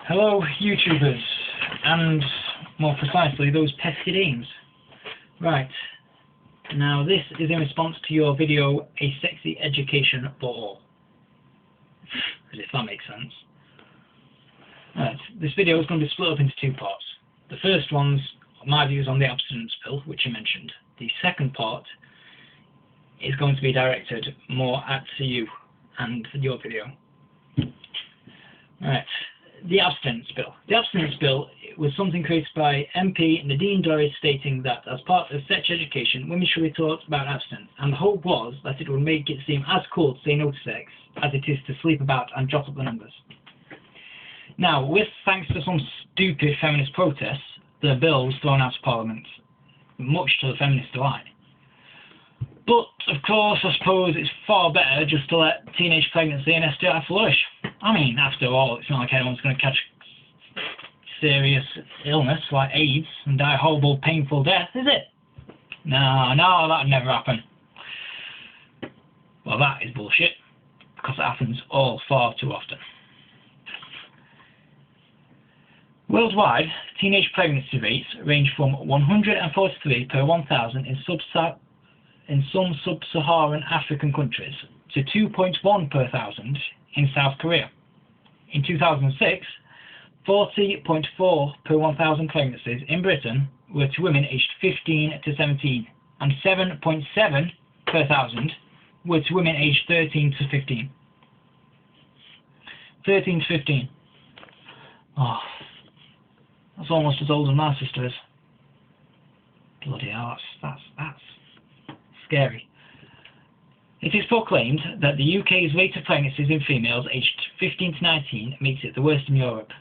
Hello YouTubers, and more precisely those pesky dames. Right, now this is in response to your video, A Sexy Education for All. If that makes sense. Right, this video is going to be split up into two parts. The first one's my views on the abstinence bill, which you mentioned. The second part is going to be directed more at you and your video. Right. The abstinence bill. The abstinence bill was something created by MP Nadine Dorries stating that as part of sex education, women should be taught about abstinence, and the hope was that it would make it seem as cool to say no to sex as it is to sleep about and jot up the numbers. Now, with thanks to some stupid feminist protests, the bill was thrown out of Parliament, much to the feminist delight. But, of course, I suppose it's far better just to let teenage pregnancy and STI flourish. I mean, after all, it's not like anyone's going to catch serious illness like AIDS and die a horrible, painful death, is it? No, that would never happen. Well, that is bullshit, because it happens all far too often. Worldwide, teenage pregnancy rates range from 143 per 1,000 in some sub-Saharan African countries to 2.1 per 1,000 in South Korea. In 2006, 40.4 per 1,000 pregnancies in Britain were to women aged 15 to 17, and 7.7 per 1,000 were to women aged 13 to 15. 13 to 15. Oh, that's almost as old as my sister is. Bloody hell, that's scary. It is proclaimed that the UK's rate of pregnancies in females aged 15 to 19 makes it the worst in Europe.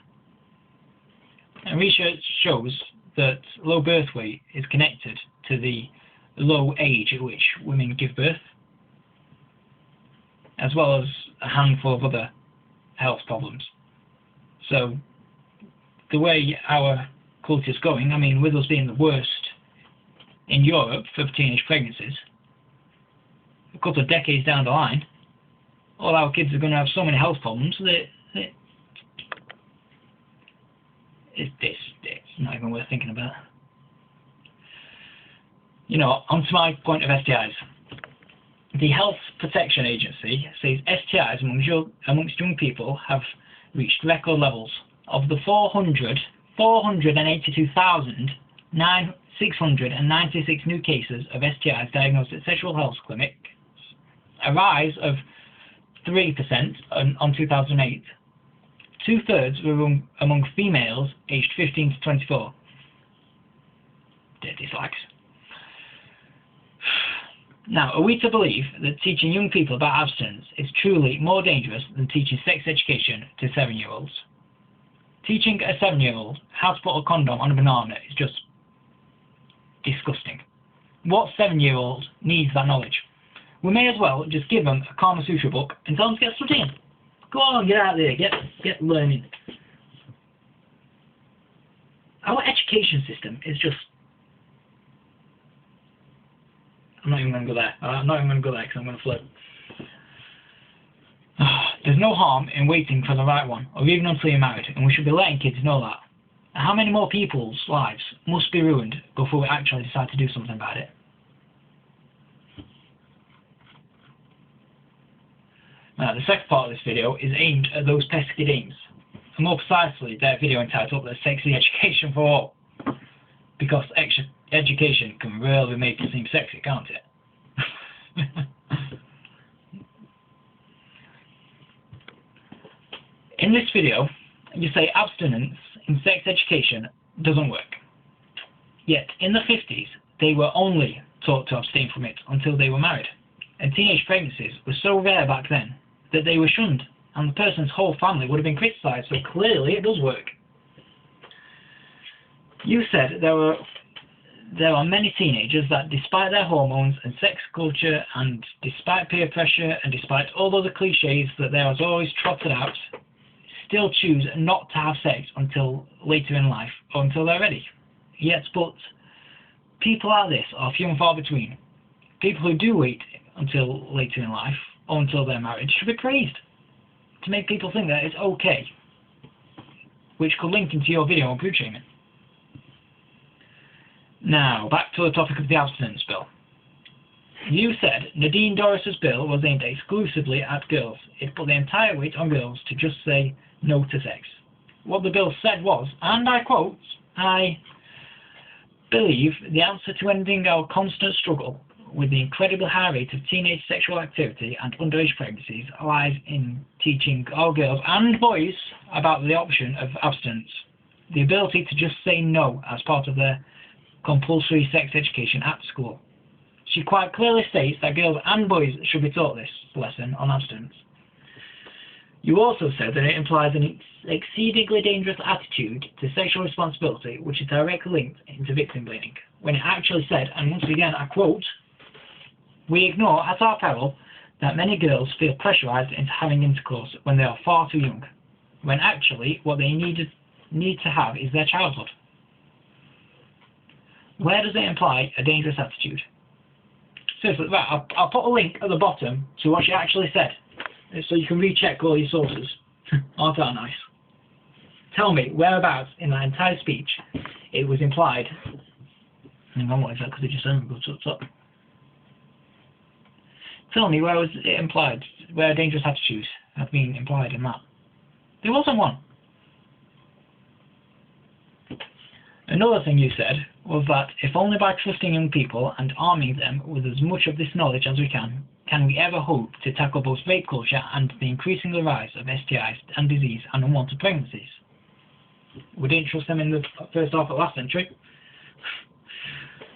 And research shows that low birth weight is connected to the low age at which women give birth, as well as a handful of other health problems. So, the way our culture is going, I mean, with us being the worst in Europe for teenage pregnancies, a couple of decades down the line, all our kids are going to have so many health problems that it's not even worth thinking about. You know, onto my point of STIs. The Health Protection Agency says STIs amongst young people have reached record levels. Of the 482,696 new cases of STIs diagnosed at sexual health clinics, a rise of 3% on 2008. Two-thirds were among females aged 15 to 24. Dead dislikes. Now, are we to believe that teaching young people about abstinence is truly more dangerous than teaching sex education to 7-year-olds? Teaching a 7-year-old how to put a condom on a banana is just disgusting. What 7-year-old needs that knowledge? We may as well just give them a Kama Sutra book and tell them to get stuck in. Go on, get out there, get learning. Our education system is just... I'm not even going to go there. I'm not even going to go there because I'm going to flip. There's no harm in waiting for the right one, or even until you're married, and we should be letting kids know that. How many more people's lives must be ruined before we actually decide to do something about it? Now, the second part of this video is aimed at those pesky dames, and more precisely their video entitled "A Sexy Education for All," because education can really make it seem sexy, can't it? In this video, you say abstinence in sex education doesn't work. Yet, in the 50s, they were only taught to abstain from it until they were married. And teenage pregnancies were so rare back then that they were shunned, and the person's whole family would have been criticised, so clearly it does work. You said there are many teenagers that, despite their hormones and sex culture, and despite peer pressure, and despite all other cliches that there is always trotted out, still choose not to have sex until later in life, or until they're ready. Yet, but people like this are few and far between. People who do wait until later in life, or until they're married, should be praised, to make people think that it's okay. which could link into your video on prude shaming. Now, back to the topic of the abstinence bill. You said Nadine Dorries' bill was aimed exclusively at girls. It put the entire weight on girls to just say no to sex. What the bill said was, and I quote, "I believe the answer to ending our constant struggle with the incredibly high rate of teenage sexual activity and underage pregnancies lies in teaching all girls and boys about the option of abstinence, the ability to just say no as part of their compulsory sex education at school." She quite clearly states that girls and boys should be taught this lesson on abstinence. You also said that it implies an exceedingly dangerous attitude to sexual responsibility, which is directly linked into victim blaming, when it actually said, and once again I quote, "We ignore at our peril that many girls feel pressurized into having intercourse when they are far too young, when actually what they need to have is their childhood." Where does it imply a dangerous attitude? Seriously, right, I'll put a link at the bottom to what she actually said, so you can recheck all your sources. Aren't that nice? Tell me whereabouts in that entire speech it was implied. Hang on, what is that? Because it just goes up. Tell me where was it implied, where dangerous attitudes have been implied in that. There wasn't one. Another thing you said was that if only by trusting young people and arming them with as much of this knowledge as we can we ever hope to tackle both rape culture and the increasing rise of STIs and disease and unwanted pregnancies. We didn't trust them in the first half of last century.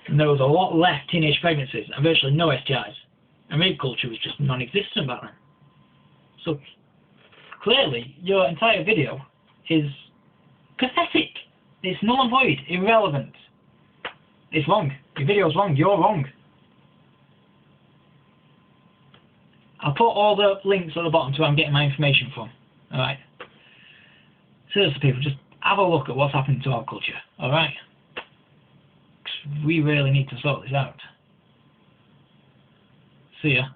And there was a lot less teenage pregnancies and virtually no STIs. And rape culture was just non-existent back then. So clearly your entire video is pathetic. It's null and void, irrelevant. It's wrong. Your video's wrong. You're wrong. I'll put all the links at the bottom to where I'm getting my information from. Alright? Seriously, people, just have a look at what's happening to our culture. Alright? We really need to sort this out. See ya.